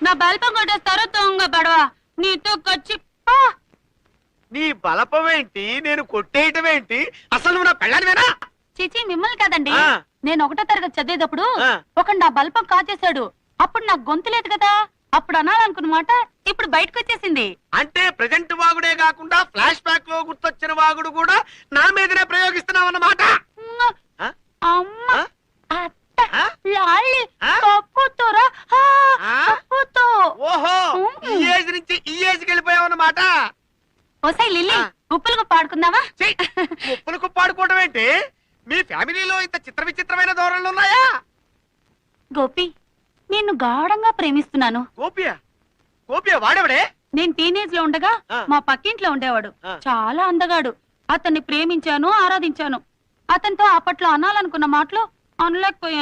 నా బల్పం కొట్టేస్తారో దొంగ పడవా నీతో ఖర్చు. నీ బలపమేంటి, నేను కొట్టేయటమేంటి? అసలు నువ్వు నా పెళ్ళానివేనా? చిచి మిమ్మల్ని కాదండి, ఆ. నేను 1వ తరగతి చదివేటప్పుడు ఆ. ఒక నా బల్పం కాచేశాడు. అప్పుడు నాకు గొంతు లేదు కదా, అప్పుడు అనాలనుకున్నమాట ఇప్పుడు బయటకు వచ్చేసింది. అంటే ప్రెజెంట్ వాగుడే కాకుండా ఫ్లాష్ బ్యాక్ లో గుర్తొచ్చిన వాగుడు కూడా నా మీదనే ప్రయోగిస్తున్నావు అన్నమాట. అమ్మ ఆ? అత్త ఆ? లాలి ఆ? కప్పుతోరా ఆ? కప్పుతో. ఓహో, ఈ ఏజ్ నుంచి ఈ ఏజ్కి వెళ్ళిపోయావు అన్నమాట. ఓసై లిల్లీ, ఆ. ఉప్పులకు పాడుకుందావా? ఉప్పులకు పాడుకోవడం ఏంటి? మీ ఫ్యామిలీలో ఇంత చిత్ర విచిత్రమైన ధోరణులు ఉన్నాయా? గోపి, నిన్ను గాఢంగా ప్రేమిస్తున్నాను. గోపియా? గోపియా వాడెవడే? నేను టీనేజ్ లో ఉండగా ఆ. మా పక్కింట్లో ఉండేవాడు. ఆ. చాలా అందగాడు. అతన్ని ప్రేమించాను, ఆరాధించాను. అతనితో అప్పట్లో అనాలనుకున్న మాటలు అనలేకపోయాను.